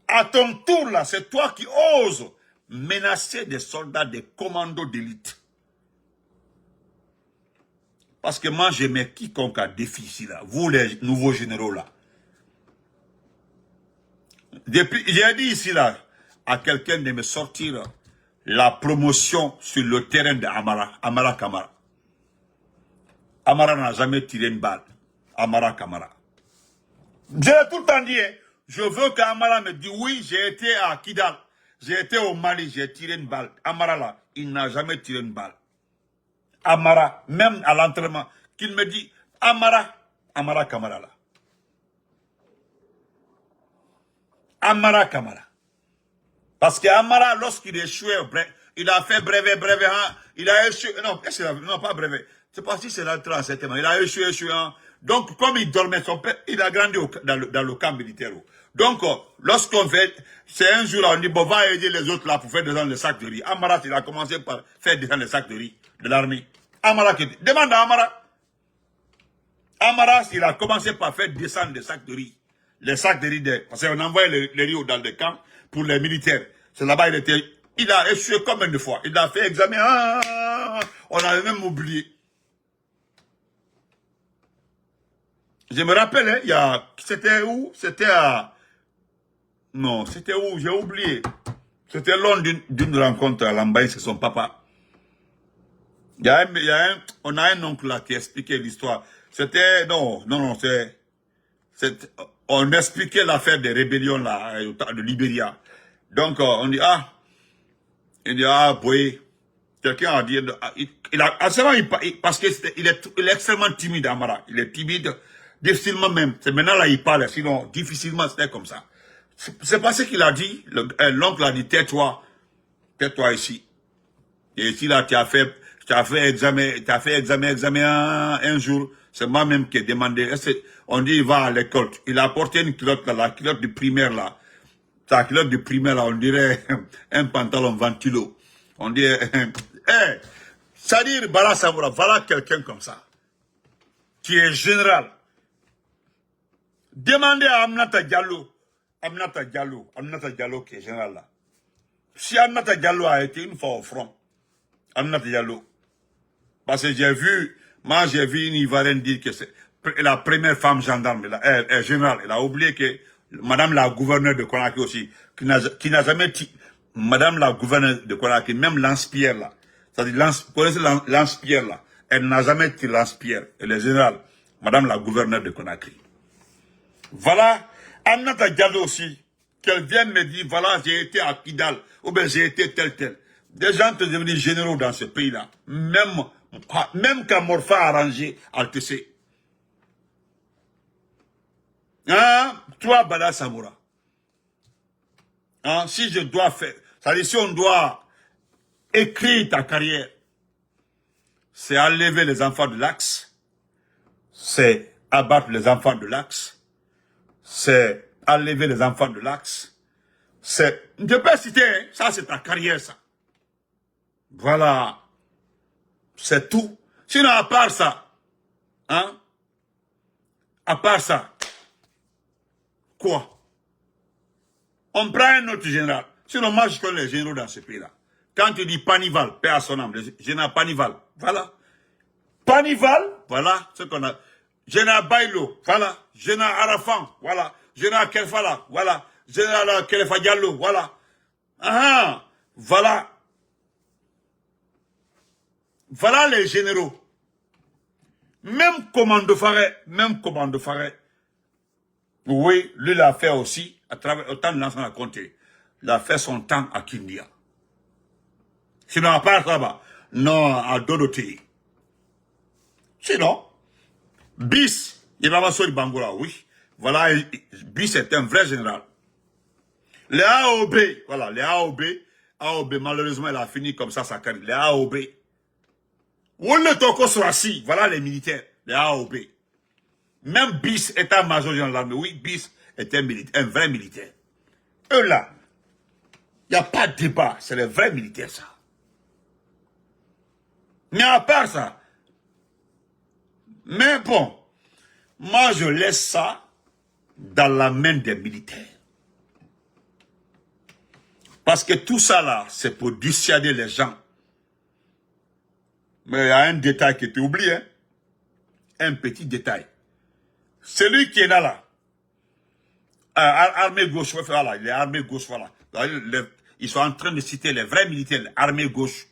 à ton tour là, c'est toi qui oses menacer des soldats, des commandos d'élite. Parce que moi, je mets quiconque à défi ici là, vous les nouveaux généraux là. Depuis, j'ai dit ici là, à quelqu'un de me sortir la promotion sur le terrain de Amara Kamara. Amara n'a jamais tiré une balle. Amara Kamara. J'ai tout le temps dit, hein, je veux qu'Amara me dise, oui, j'ai été à Kidal, j'ai été au Mali, j'ai tiré une balle. Amara là, il n'a jamais tiré une balle. Amara, même à l'entraînement, qu'il me dit, Amara Kamara là. Amara Kamara. Parce que Amara, lorsqu'il échouait, il a fait brevet, hein, il a échoué, non, pas brevet, c'est pas si c'est l'entrée en septembre, il a échoué, hein. Donc, comme il dormait, son père, il a grandi dans le camp militaire. Donc, lorsqu'on fait, c'est un jour là, on dit, bon, va aider les autres là pour faire descendre les sacs de riz. Amara, il a commencé par faire descendre les sacs de riz de l'armée. Amara, demande à Amara. Amara, il a commencé par faire descendre les sacs de riz. Les sacs de riz, parce qu'on envoyait les riz dans des camps pour les militaires. C'est là-bas, il a échoué combien de fois? Il a fait examen, on avait même oublié. Je me rappelle, hein, c'était où? C'était à, non, c'était où? J'ai oublié. C'était lors d'une rencontre à Lambaye, c'est son papa. On a un oncle là qui expliquait l'histoire. C'était, non, on expliquait l'affaire des rébellions là, de Libéria. Donc, on dit, oui, quelqu'un a dit, parce qu'il est extrêmement timide, Amara. Il est timide, difficilement même. C'est maintenant là, il parle, sinon, difficilement, c'était comme ça. C'est pas ce qu'il a dit. L'oncle a dit, tais-toi ici. Et ici, là, tu as fait examen un jour. C'est moi-même qui ai demandé. On dit, il va à l'école. Il a apporté une culotte là, la culotte du primaire là. Sa culotte du primaire là, on dirait un pantalon ventilo. On dit, c'est-à-dire, Bala Samoura, voilà quelqu'un comme ça. Qui est général. Demandez à Aminata Diallo qui est général là. Si Aminata Diallo a été une fois au front, Aminata Diallo, parce que j'ai vu une Ivoirienne dire que c'est la première femme gendarme, elle est générale. Elle a oublié que Madame la gouverneure de Conakry aussi, qui n'a jamais Madame la gouverneure de Conakry, même Lance-Pierre là, c'est-à-dire vous connaissez Lance-Pierre là, elle n'a jamais tiré Lance-Pierre, elle est générale, Madame la gouverneure de Conakry. Voilà, Aminata Diallo aussi, qu'elle vienne me dire, voilà, j'ai été à Kidal, ou bien j'ai été tel. Des gens sont devenus généraux dans ce pays-là, même quand Morpha a arrangé Altessé. Hein, toi, Bala Samoura. Hein, si je dois faire, c'est-à-dire si on doit écrire ta carrière, c'est enlever les enfants de l'Axe, c'est abattre les enfants de l'Axe, c'est enlever les enfants de l'Axe, c'est, je peux citer, hein, ça c'est ta carrière ça. Voilà. C'est tout. Sinon à part ça, hein, à part ça, quoi? On prend un autre général. Sinon, moi, je connais les généraux dans ce pays-là. Quand tu dis Panival, paix à son âme, le général Panival, voilà. Panival, voilà ce qu'on a. Général Bailo, voilà. Général Arafan, voilà. Général Kelfala, voilà. Général Kelefa Diallo, voilà. Ah, voilà. Voilà les généraux. Même commando Faré, oui, lui l'a fait aussi, à travers autant de l'ancien à compter. Il a fait son temps à Kindia. Sinon, à part ça, non à Dorothée. Sinon, Bis, il va sur le Bangola, oui. Voilà, Bis est un vrai général. Les AOB, voilà, les AOB, malheureusement, elle a fini comme ça sa carrière. Les AOB. Où le Toko Sourassi, voilà les militaires, les AOB. Même Bis, état-major dans l'armée, oui, Bis est un vrai militaire. Eux là, il n'y a pas de débat, c'est les vrais militaires, ça. Mais à part ça, mais bon, moi je laisse ça dans la main des militaires. Parce que tout ça là, c'est pour dissuader les gens. Mais il y a un détail qui était oublié, hein? Un petit détail. Celui qui est là, armée gauche, voilà, les armées gauche, voilà. Ils sont en train de citer les vrais militaires, l'armée gauche.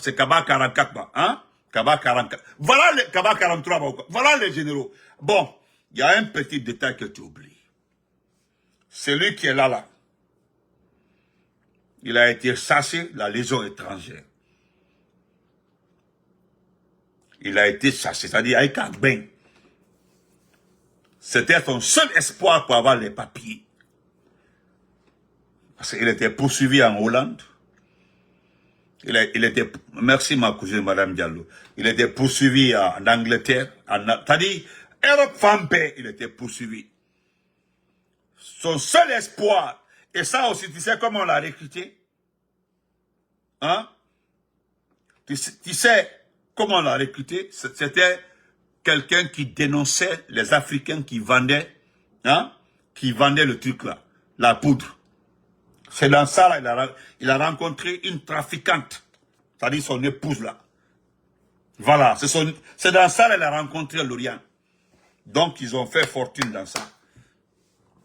C'est Kaba 44, hein? Kaba 44. Voilà les Kaba 43, voilà les généraux. Bon, il y a un petit détail que tu oublies. Celui qui est là, il a été chassé, la Légion étrangère. Il a été chassé, c'est-à-dire avec un bain. C'était son seul espoir pour avoir les papiers. Parce qu'il était poursuivi en Hollande. Il était, merci ma cousine Madame Diallo, il était poursuivi en Angleterre, c'est-à-dire, Europe Femme Paix, il était poursuivi. Son seul espoir, et ça aussi, tu sais comment on l'a recruté? Hein? Tu sais comment on l'a recruté? C'était quelqu'un qui dénonçait les Africains qui vendaient le truc là, la poudre. C'est dans ça, là, il a rencontré une trafiquante, c'est-à-dire son épouse, là. Voilà, c'est dans ça qu'il a rencontré Lauriane. Donc, ils ont fait fortune dans ça.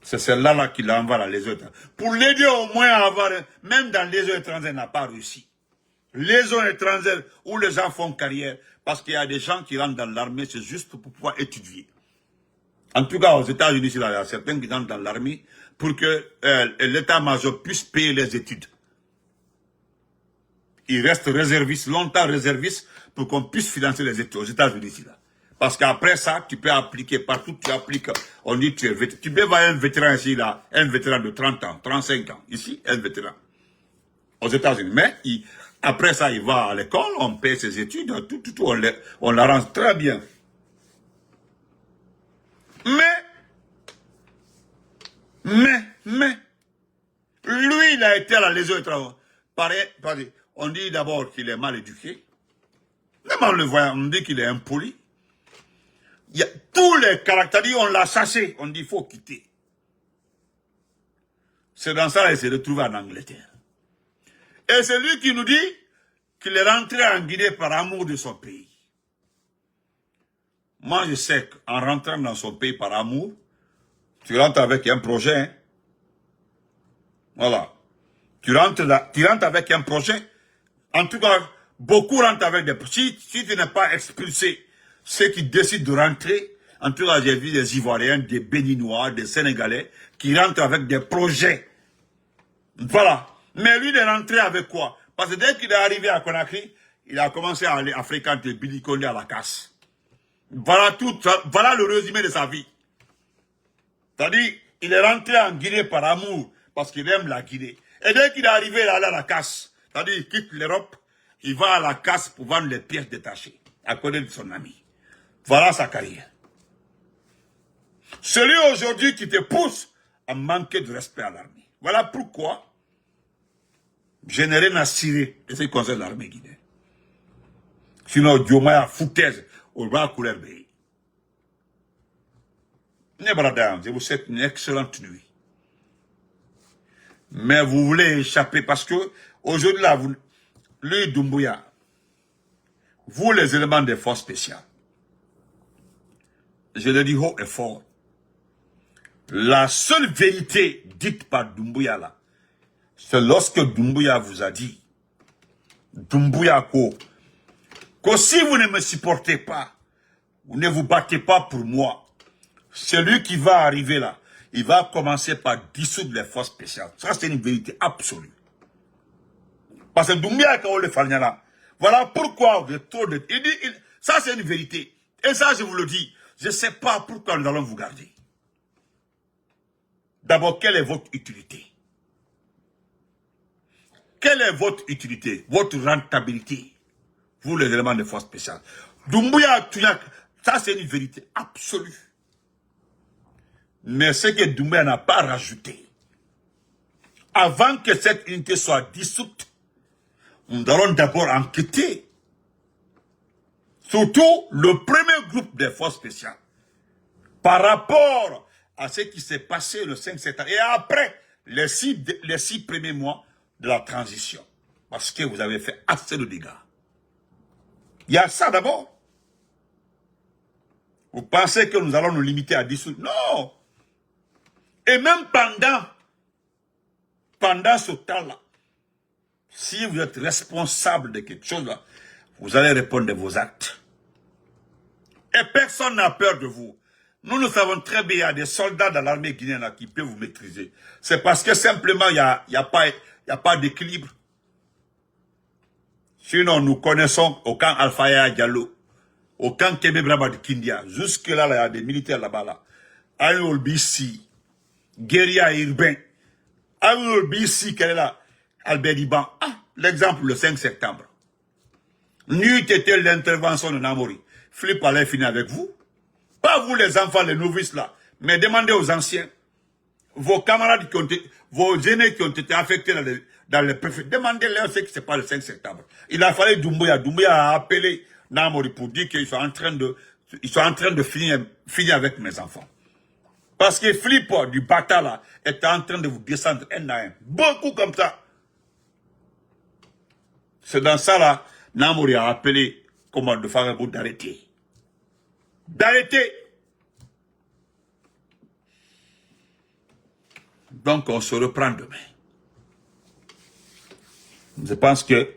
C'est celle-là là, qu'il a envoyé à les autres. Pour l'aider au moins à avoir, même dans les autres étrangères, n'a pas réussi. Les zones étrangères où les gens font carrière, parce qu'il y a des gens qui rentrent dans l'armée, c'est juste pour pouvoir étudier. En tout cas, aux États-Unis, il y a certains qui rentrent dans l'armée pour que l'état-major puisse payer les études. Il reste réserviste, longtemps réserviste, pour qu'on puisse financer les études aux États-Unis. Parce qu'après ça, tu peux appliquer partout, tu appliques, on dit tu es vétéran. Tu peux voir un vétéran ici, là, un vétéran de 30 ans, 35 ans, ici, un vétéran. Aux États-Unis. Mais après ça, il va à l'école, on paye ses études, tout, on l'arrange très bien. Mais, lui, il a été à la Légion étrangère. Pareil, on dit d'abord qu'il est mal éduqué. Même en le voyant, on dit qu'il est impoli. Il y a tous les caractères, on l'a chassé, on dit qu'il faut quitter. C'est dans ça qu'il s'est retrouvé en Angleterre. Et c'est lui qui nous dit qu'il est rentré en Guinée par amour de son pays. Moi, je sais qu'en rentrant dans son pays par amour, tu rentres avec un projet. Hein? Voilà. Tu rentres avec un projet. En tout cas, beaucoup rentrent avec des projets. Si tu n'es pas expulsé, ceux qui décident de rentrer, en tout cas, j'ai vu des Ivoiriens, des Béninois, des Sénégalais, qui rentrent avec des projets. Voilà. Mais lui, il est rentré avec quoi? Parce que dès qu'il est arrivé à Conakry, il a commencé à aller à fréquenter Billy Condé à la casse. Voilà voilà le résumé de sa vie. C'est-à-dire, il est rentré en Guinée par amour, parce qu'il aime la Guinée. Et dès qu'il est arrivé, il est allé à la casse. C'est-à-dire, il quitte l'Europe, il va à la casse pour vendre les pièces détachées, à côté de son ami. Voilà sa carrière. Celui aujourd'hui qui te pousse à manquer de respect à l'armée. Voilà pourquoi je n'ai rien à cirer de ce qui concerne l'armée guinéenne. Sinon, Diomaya foutaise au roi couleur pays. Je vous souhaite une excellente nuit. Mais vous voulez échapper parce que aujourd'hui là, lui Doumbouya, vous les éléments des forces spéciales, je le dis haut et fort, la seule vérité dite par Doumbouya là, c'est lorsque Doumbouya vous a dit, Doumbouya que si vous ne me supportez pas, vous ne vous battez pas pour moi, celui qui va arriver là, il va commencer par dissoudre les forces spéciales. Ça, c'est une vérité absolue. Parce que Doumbouya, quand on le fait là, Voilà pourquoi vous êtes trop de... Ça, c'est une vérité. Et ça, je vous le dis, je ne sais pas pourquoi nous allons vous garder. D'abord, quelle est votre utilité? Quelle est votre utilité? Votre rentabilité? Vous, les éléments de force spéciale. Doumbouya, Tuyak, ça, c'est une vérité absolue. Mais ce que Doumbouya n'a pas rajouté, avant que cette unité soit dissoute, nous allons d'abord enquêter. Surtout le premier groupe des forces spéciales. Par rapport à ce qui s'est passé le 5 septembre. Et après les six premiers mois de la transition. Parce que vous avez fait assez de dégâts. Il y a ça d'abord. Vous pensez que nous allons nous limiter à dissoudre? Non. Et même pendant ce temps-là, si vous êtes responsable de quelque chose là, vous allez répondre de vos actes. Et personne n'a peur de vous. Nous savons très bien, il y a des soldats dans l'armée guinéenne là, qui peuvent vous maîtriser. C'est parce que simplement, il n'y a pas d'équilibre. Sinon, nous connaissons au camp Alpha Diallo, au camp Kébé Braba de Kindia. Jusque-là, il y a des militaires là-bas. Là. Ayol BC, guérilla urbain. Ayol BC, quel est là? Albert Iban. Ah, l'exemple le 5 septembre. N'eût été l'intervention de Namori. Philippe allait finir avec vous. Pas vous les enfants, les novices là. Mais demandez aux anciens. Vos camarades qui ont été, vos aînés qui ont été affectés dans les préfets. Demandez-leur ce qui se passe le 5 septembre. Il a fallu Doumbouya. Doumbouya a appelé Namori pour dire qu'ils sont en train de finir avec mes enfants. Parce que Philippe du Bata là est en train de vous descendre un à un. Beaucoup comme ça. C'est dans ça là, Namori a appelé comment de Farabou d'arrêter. D'arrêter. Donc on se reprend demain. Je pense que le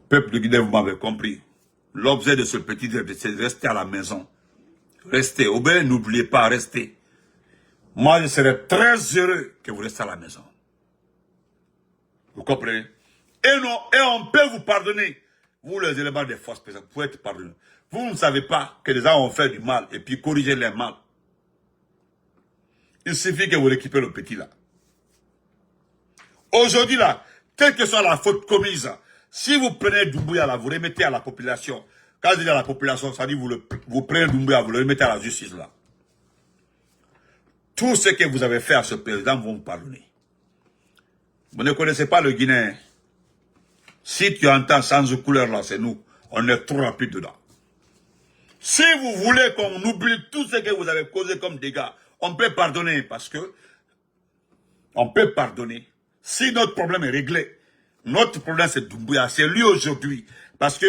peuple de Guinée, vous m'avez compris. L'objet de ce petit direct, c'est de rester à la maison. Restez. Au bien, n'oubliez pas, restez. Moi, je serais très heureux que vous restiez à la maison. Vous comprenez? Et on peut vous pardonner. Vous, les éléments des forces spéciales, vous pouvez être pardonnés. Vous ne savez pas que les gens ont fait du mal et puis corriger les mal. Il suffit que vous récupérez le petit là. Aujourd'hui là, quelle que soit la faute commise, si vous prenez Doumbouya là, vous remettez à la population. Quand je dis à la population, ça dit vous prenez Doumbouya, vous le remettez à la justice là. Tout ce que vous avez fait à ce président vont vous pardonner. Vous ne connaissez pas le Guinéen. Si tu entends sans couleur là, c'est nous. On est trop rapide dedans. Si vous voulez qu'on oublie tout ce que vous avez causé comme dégâts, on peut pardonner parce que on peut pardonner. Si notre problème est réglé, notre problème c'est Doumbouya, c'est lui aujourd'hui. Parce que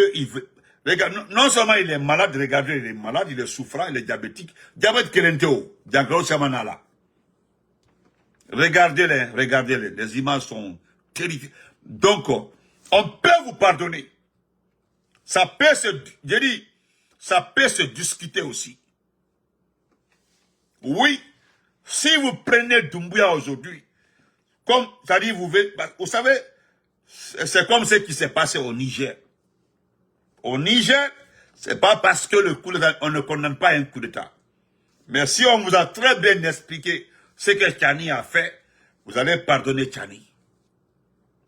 regarde, non seulement il est malade, regardez, il est malade, il est souffrant, il est diabétique. Diabète Kerenteo, Diagro Samanala. Regardez-les, les images sont terrifiantes. Donc, on peut vous pardonner. Ça peut se discuter aussi. Oui, si vous prenez Doumbouya aujourd'hui, comme, c'est-à-dire, vous savez, c'est comme ce qui s'est passé au Niger. Au Niger, c'est pas parce que on ne condamne pas un coup d'État. Mais si on vous a très bien expliqué ce que Tchani a fait, vous allez pardonner Tchani.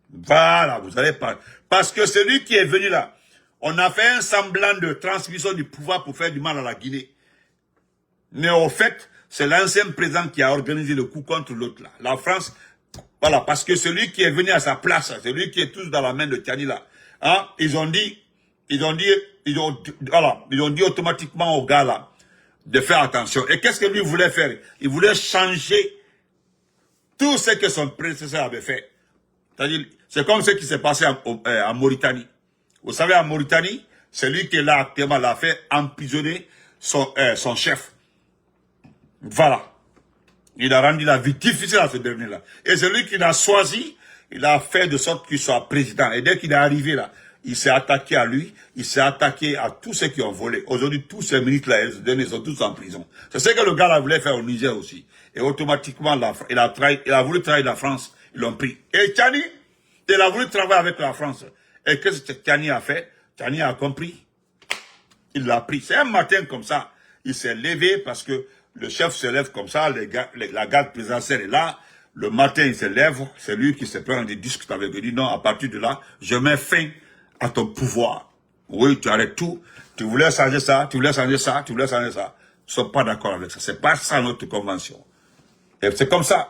Voilà, vous allez pardonner. Parce que celui qui est venu là, on a fait un semblant de transmission du pouvoir pour faire du mal à la Guinée. Mais au fait, c'est l'ancien président qui a organisé le coup contre l'autre là. La France, voilà, parce que celui qui est venu à sa place, celui qui est tous dans la main de Tchani là, hein, ils ont dit automatiquement au gars là, de faire attention. Et qu'est-ce que lui voulait faire? Il voulait changer tout ce que son prédécesseur avait fait. C'est-à-dire, c'est comme ce qui s'est passé en Mauritanie. Vous savez, en Mauritanie, celui qui est là actuellement l'a fait emprisonner son chef. Voilà. Il a rendu la vie difficile à ce dernier-là. Et celui qui l'a choisi, il a fait de sorte qu'il soit président. Et dès qu'il est arrivé là, il s'est attaqué à lui, il s'est attaqué à tous ceux qui ont volé. Aujourd'hui, tous ces ministres-là, ils sont tous en prison. C'est ce que le gars là voulait faire au Niger aussi. Et automatiquement, il a voulu trahir la France, ils l'ont pris. Et Tchani, il a voulu travailler avec la France. Et qu'est-ce que Tchani a fait? Tchani a compris. Il l'a pris. C'est un matin comme ça. Il s'est levé parce que le chef se lève comme ça, la garde présidentielle est là. Le matin, il se lève. C'est lui qui se prend des disques avec lui. Il dit non, à partir de là, je mets fin à ton pouvoir. Oui, tu arrêtes tout. Tu voulais changer ça, tu voulais changer ça, tu voulais changer ça. Ils ne sont pas d'accord avec ça. C'est pas ça notre convention. Et c'est comme ça.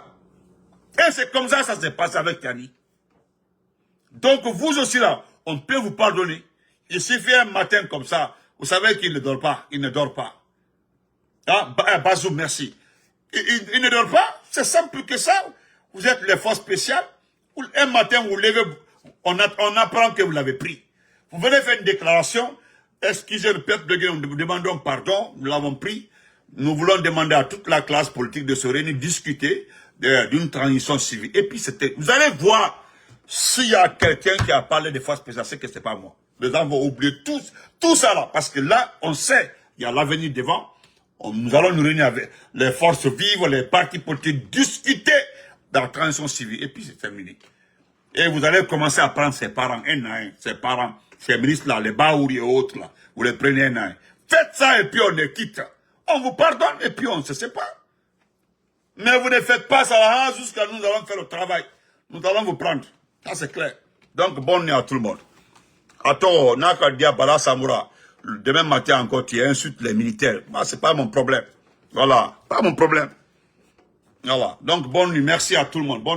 Et c'est comme ça ça s'est passé avec Tchani. Donc vous aussi là, on peut vous pardonner. Il suffit un matin comme ça, vous savez qu'il ne dort pas. Il ne dort pas. Ah, Bazoum, merci. Il ne dort pas. C'est simple que ça. Vous êtes les forces spéciales. Un matin, vous levez, on apprend que vous l'avez pris. Vous venez faire une déclaration. Excusez le peuple de Guinée, nous demandons pardon. Nous l'avons pris. Nous voulons demander à toute la classe politique de se réunir, discuter d'une transition civile. Et puis, vous allez voir s'il y a quelqu'un qui a parlé des forces spéciales, c'est que c'est pas moi. Les gens vont oublier tout ça là. Parce que là, on sait, il y a l'avenir devant. Nous allons nous réunir avec les forces vives, les partis politiques, discuter dans la transition civile. Et puis c'est terminé. Et vous allez commencer à prendre ses parents, un à un, ses parents, ces ministres-là, les Baouri et autres, là. Vous les prenez un à un. Faites ça et puis on les quitte. On vous pardonne et puis on ne se sépare. Mais vous ne faites pas ça là jusqu'à nous allons faire le travail. Nous allons vous prendre. Ça c'est clair. Donc bonne nuit à tout le monde. Attends, Nakadia Bala Samoura. Demain matin encore, tu insultes les militaires. Moi, c'est pas mon problème. Voilà, pas mon problème. Voilà. Donc, bonne nuit. Merci à tout le monde. Bonne